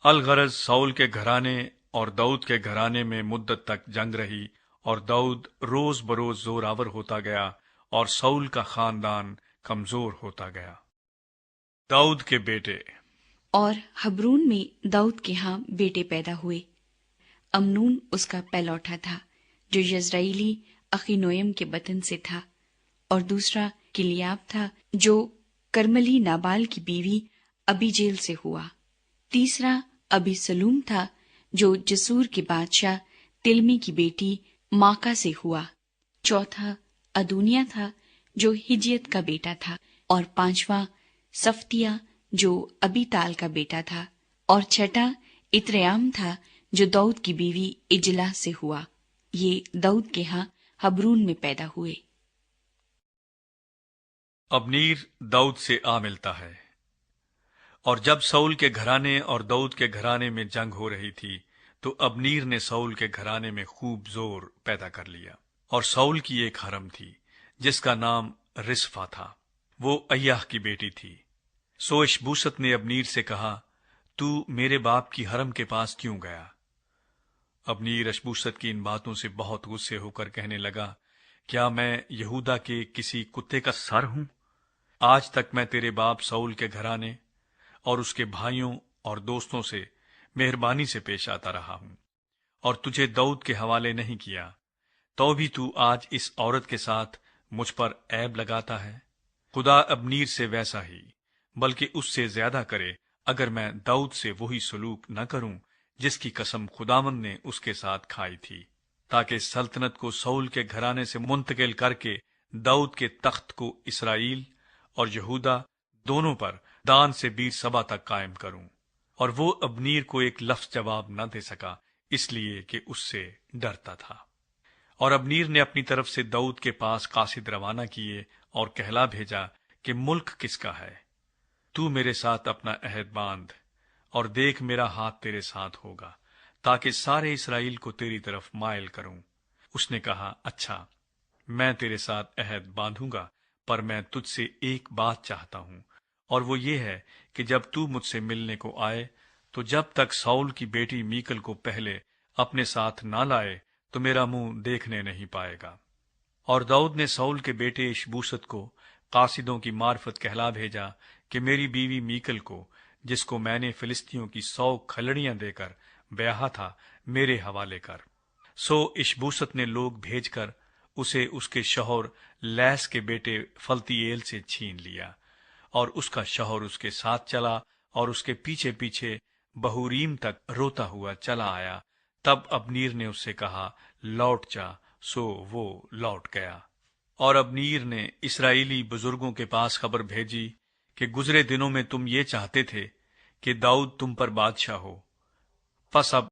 الغرض ساؤل کے گھرانے اور داؤد کے گھرانے میں مدت تک جنگ رہی، اور داؤد روز بروز زور آور ہوتا گیا اور ساؤل کا خاندان کمزور ہوتا گیا۔ داؤد کے بیٹے۔ اور حبرون میں داؤد کے ہاں بیٹے پیدا ہوئے۔ امنون اس کا پہلوٹا تھا جو یزرائیلی اخینویم کے بطن سے تھا، اور دوسرا کلیاب تھا جو کرملی نابال کی بیوی ابیجیل سے ہوا۔ تیسرا ابی سلوم تھا جو جسور کے بادشاہ تلمی کی بیٹی ماکا سے ہوا۔ چوتھا ادونیا تھا جو ہجیت کا بیٹا تھا، اور پانچواں صفتیہ جو ابی تال کا بیٹا تھا، اور چھٹا اتریام تھا جو داؤد کی بیوی اجلا سے ہوا۔ یہ داؤد کے ہاں حبرون میں پیدا ہوئے۔ ابنیر داؤد سے آ ملتا ہے۔ اور جب ساؤل کے گھرانے اور داؤد کے گھرانے میں جنگ ہو رہی تھی تو ابنیر نے ساؤل کے گھرانے میں خوب زور پیدا کر لیا۔ اور ساؤل کی ایک حرم تھی جس کا نام رسفا تھا، وہ ایاح کی بیٹی تھی۔ سو اشبوست نے ابنیر سے کہا، تو میرے باپ کی حرم کے پاس کیوں گیا؟ ابنیر اشبوست کی ان باتوں سے بہت غصے ہو کر کہنے لگا، کیا میں یہودا کے کسی کتے کا سر ہوں؟ آج تک میں تیرے باپ ساؤل کے گھرانے اور اس کے بھائیوں اور دوستوں سے مہربانی سے پیش آتا رہا ہوں، اور تجھے داؤد کے حوالے نہیں کیا، تو بھی تو آج اس عورت کے ساتھ مجھ پر عیب لگاتا ہے۔ خدا ابنیر سے ویسا ہی بلکہ اس سے زیادہ کرے اگر میں داؤد سے وہی سلوک نہ کروں جس کی قسم خداوند نے اس کے ساتھ کھائی تھی، تاکہ سلطنت کو ساؤل کے گھرانے سے منتقل کر کے داؤد کے تخت کو اسرائیل اور یہودا دونوں پر دان سے بیر سبا تک قائم کروں۔ اور وہ ابنیر کو ایک لفظ جواب نہ دے سکا، اس لیے کہ اس سے ڈرتا تھا۔ اور ابنیر نے اپنی طرف سے داؤد کے پاس قاصد روانہ کیے اور کہلا بھیجا کہ ملک کس کا ہے؟ تو میرے ساتھ اپنا عہد باندھ، اور دیکھ میرا ہاتھ تیرے ساتھ ہوگا، تاکہ سارے اسرائیل کو تیری طرف مائل کروں۔ اس نے کہا، اچھا، میں تیرے ساتھ عہد باندھوں گا، پر میں تجھ سے ایک بات چاہتا ہوں، اور وہ یہ ہے کہ جب تو مجھ سے ملنے کو آئے تو جب تک ساؤل کی بیٹی میکل کو پہلے اپنے ساتھ نہ لائے تو میرا منہ دیکھنے نہیں پائے گا۔ اور داؤد نے ساؤل کے بیٹے اشبوست کو قاصدوں کی معرفت کہلا بھیجا کہ میری بیوی میکل کو، جس کو میں نے فلسطینیوں کی 100 کھلڑیاں دے کر بیاہا تھا، میرے حوالے کر۔ سو اشبوست نے لوگ بھیج کر اسے اس کے شوہر لیس کے بیٹے فلتییل سے چھین لیا، اور اس کا شوہر اس کے ساتھ چلا اور اس کے پیچھے پیچھے بہوریم تک روتا ہوا چلا آیا۔ تب ابنیر نے اس سے کہا، لوٹ جا، سو وہ لوٹ گیا۔ اور ابنیر نے اسرائیلی بزرگوں کے پاس خبر بھیجی کہ گزرے دنوں میں تم یہ چاہتے تھے کہ داؤد تم پر بادشاہ ہو، پس اب